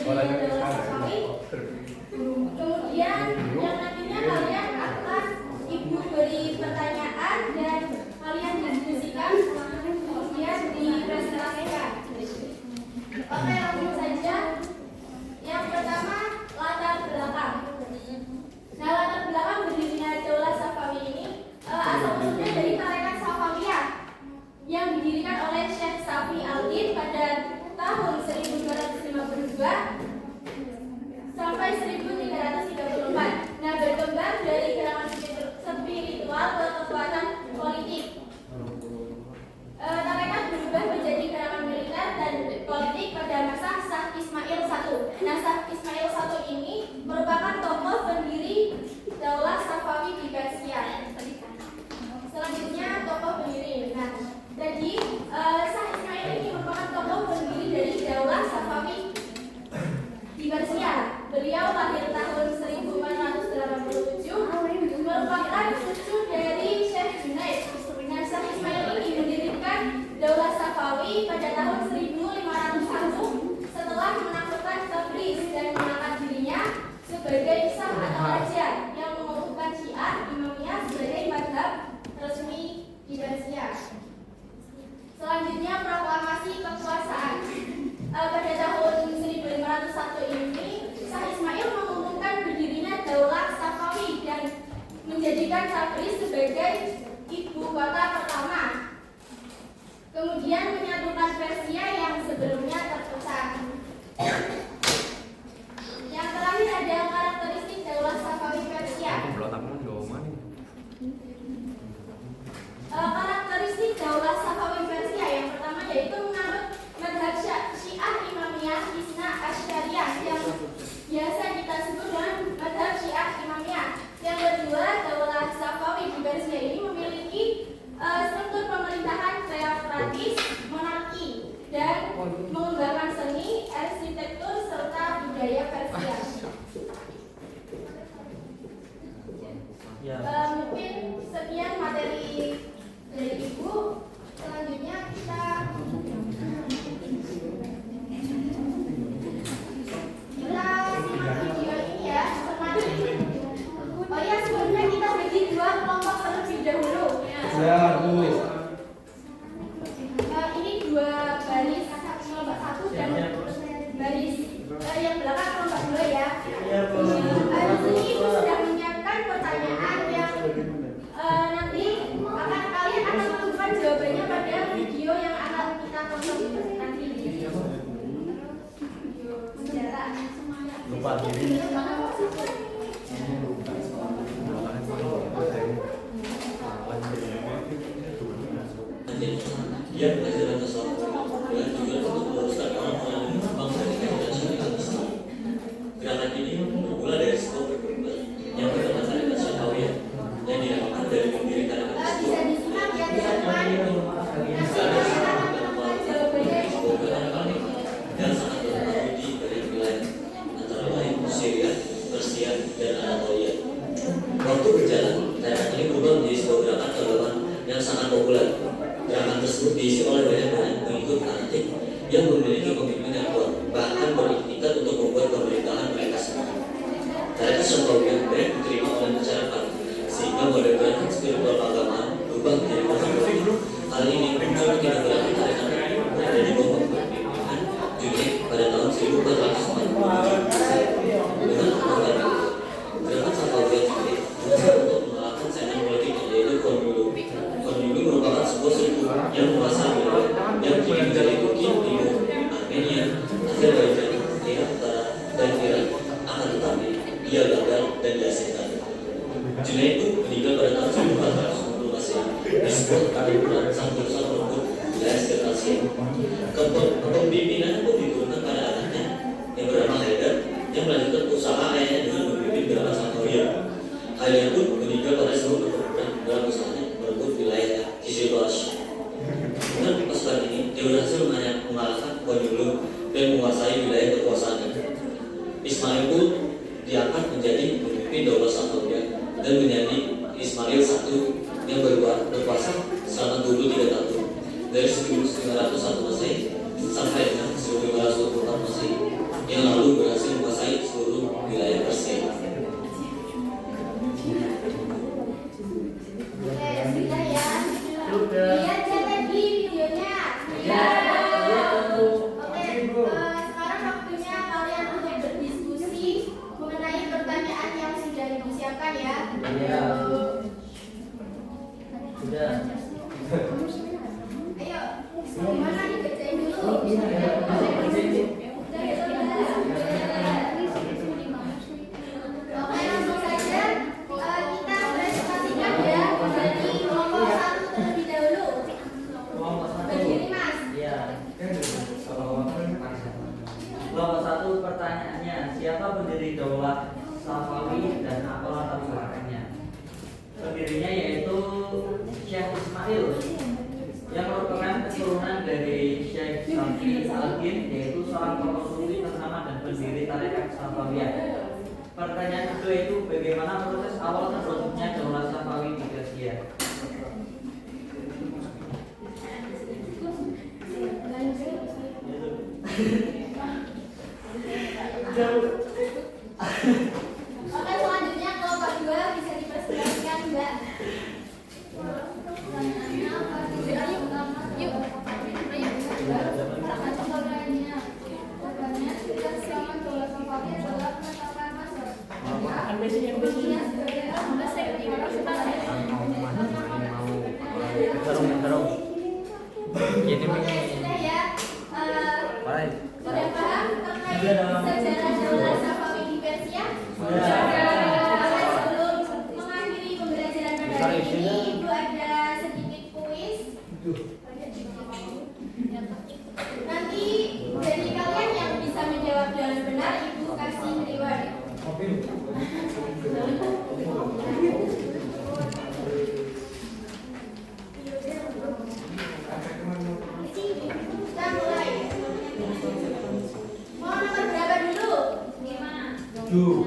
berdirinya Daulah Safawi. Kemudian yang nantinya kalian akan ibu beri pertanyaan dan kalian diskusikan, kemudian dipresentasikan. Oke, langsung saja. Yang pertama, latar belakang. Nah, latar belakang berdirinya Daulah Safawi ini asal usulnya dari tarekat Safawiyah yang didirikan oleh Syekh Safi Al-Din pada tahun 1252 sampai 1334. Nah, berkembang dari gerakan spiritual ke kekuatan politik. Tarekat berubah menjadi gerakan militer dan politik pada masa Shah Ismail I. Nah, Shah Ismail I ini merupakan tokoh pendiri Daulah Safawi di Persia. Selanjutnya tokoh pendiri. Nah, jadi Shah Ismail ini merupakan tokoh pendiri dari Daulah Safawi di Persia. Beliau lahir tahun 1487, merupakan cucu dari Syekh Junaid. Nah, Shah Ismail ini mendirikan Daulah Safawi pada tahun 1501 setelah menaklukkan Tabriz dan mengangkat dirinya sebagai sah atau raja yang mengukuhkan Syiah Imamiyah sebagai mazhab resmi di Persia. Selanjutnya proklamasi kekuasaan. Pada tahun 1501 ini Shah Ismail mengumumkan berdirinya Daulah Safawi dan menjadikan Tabriz sebagai ibu kota pertama. Kemudian menyatukan Persia yang sebelumnya terpecah. Yang terakhir ada karakteristik Daulah Safawi Persia. Karakteristik Daulah Safawi Persia yang pertama yaitu menganut mazhab Syiah Imamiyah Isna Asyariyah yang biasa kita sebut dengan mazhab Syiah Imamiyah. Yang kedua, Daulah Safawi di Persia ini memiliki struktur pemerintahan teokratis, monarki, dan mengembangkan seni, arsitektur, serta budaya Persia. Mungkin sekian materi dari Ibu. Selanjutnya kita simak video ini ya. Oh ya, sebelumnya kita bagi dua kelompok terlebih dahulu. Ya, Bu. Ini dua baris, kelompok satu dan baris yang belakang kelompok dua ya. Di sini Ibu sudah menyiapkan pertanyaan yang nanti kalian akan menentukan jawabannya pada video yang akan kita tonton nanti di video sejarah. Lupa diri. Dia pelajaran tasawuf dan juga untuk meluruskan orang-orang yang bangsa dan syariat Islam. Gerakan ini bermula dari sebuah berkembang yang bernama tarekat Safawiyah yang dinamakan dari pendiri tarekat tersebut. Dan sangat berpengaruh dari wilayah antara lain Syria, Persia, dan Anatolia. Waktu berjalan, tarekat ini berubah menjadi sebuah gerakan agama yang sangat populer. Gerakan tersebut diisi oleh banyak pengikut fanatik yang memiliki komitmen yang kuat, bahkan beriktikat untuk membuat pemerintahan mereka sendiri. Tarekat Safawiyah banyak diterima oleh masyarakat, sehingga model-model spiritual keagamaan berubah menjadi politik. Hal ini muncul di negara tarekat berada di bawah kepemimpinan Junaid pada tahun 1447. Dengan kekuatan itu, gerakan Safawiyah sendiri berusaha untuk mengalahkan saingan politiknya yaitu Konulu. Konulu merupakan sebuah suku yang menguasai wilayah yang kini menjadi Turki, Timur, Armenia, Azerbaijan, Irak Utara, dan Iran. Akan tetapi ia gagal dan diasingkan. Junaid itu meninggal pada tahun 1460 Masehi di sebuah pertempuran sang berusaha merebut wilayah sekitar Asia. Kepemimpinan pun diturunkan pada anaknya yang bernama Haidar yang melanjutkan usaha ayahnya dengan memimpin gerakan Safawiyah. Haidar pun meninggal pada sebuah pertempuran dalam usahanya merebut wilayah Kizilbash. Dengan pasukan ini, dia berhasil mengalahkan Konulu dan menguasai wilayah kekuasaannya. Ismail pun diangkat menjadi pemimpin Daulah Safawiyah dan menjadi Ismail I yang berkuasa selama 23 tahun dari 1901 Masehi sampai dengan 1524 Masehi yang lalu Iya. Sudah. Ayo, gimana dikerjain dulu? Oke, langsung saja kita presentasikan ya dari kelompok 1 terlebih dahulu. Kelompok 1. Berdiri, Mas. Iya. Kelompok 1 pertanyaannya, siapa pendiri Daulah Safawi dan apa latar belakangnya? Pendirinya yaitu Syekh Ismail yang merupakan keturunan dari Syekh Safi Al-Din, yaitu seorang tokoh sufi ternama dan pendiri tarekat Safawiyah. Pertanyaan kedua itu, bagaimana proses awal terbentuknya Daulah Safawi di Persia? Oke, selanjutnya kelompok 2 bisa dipresentasikan, Mbak. Sudah ya. Sudah paham terkait sejarah Daulah Safawi di Persia? Sebelum mengakhiri pembelajaran pada hari ini, Ibu ada sedikit kuis. Nanti dari kalian yang bisa menjawab dengan benar, Ibu kasih reward. Kita mulai. Mau nomor berapa dulu? 7.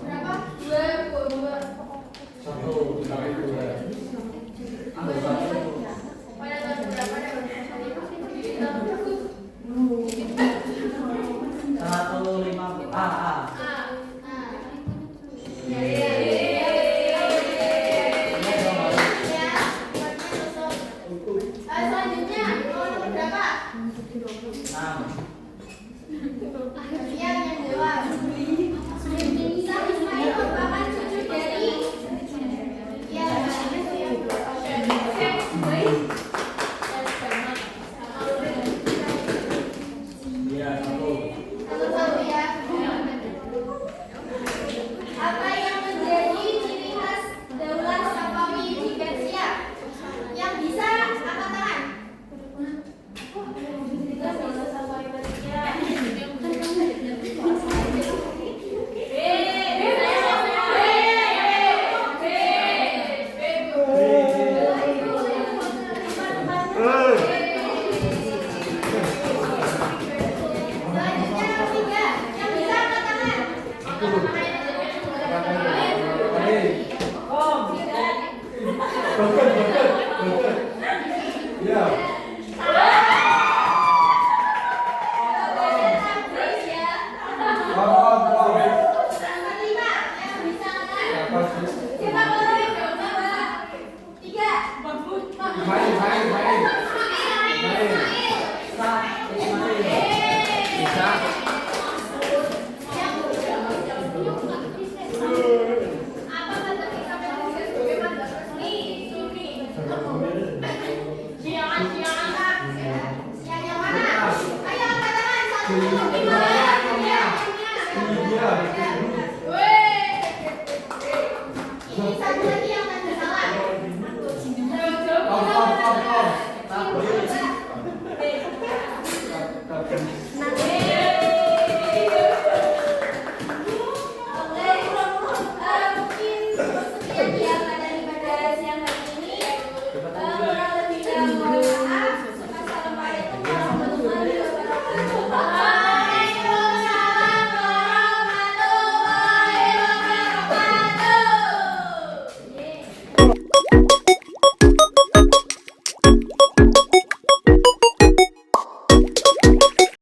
Berapa? 2. Satu, sampai dua. Pada tahun berapa? 150. Selanjutnya, mau nomor berapa? 6. Yang jawab. Syekh Ismail merupakan cucu dari Iya, 1. Satu ya. Apa yang menjadi ciri khas Daulah Safawi di Persia? Yang bisa angkat tangan. Daulah Safawi Persia. Selanjutnya nomor 3, yang bisa angkat tangan. Ya. Nomor 5, yang bisa angkat tangan. Siapa boleh? 3. Main. Bisa. Apa kata kita bagaimana? Siang yang mana? Ayo angkat tangan 1, 5. Ini satu lagi yang tanda salah. Stop.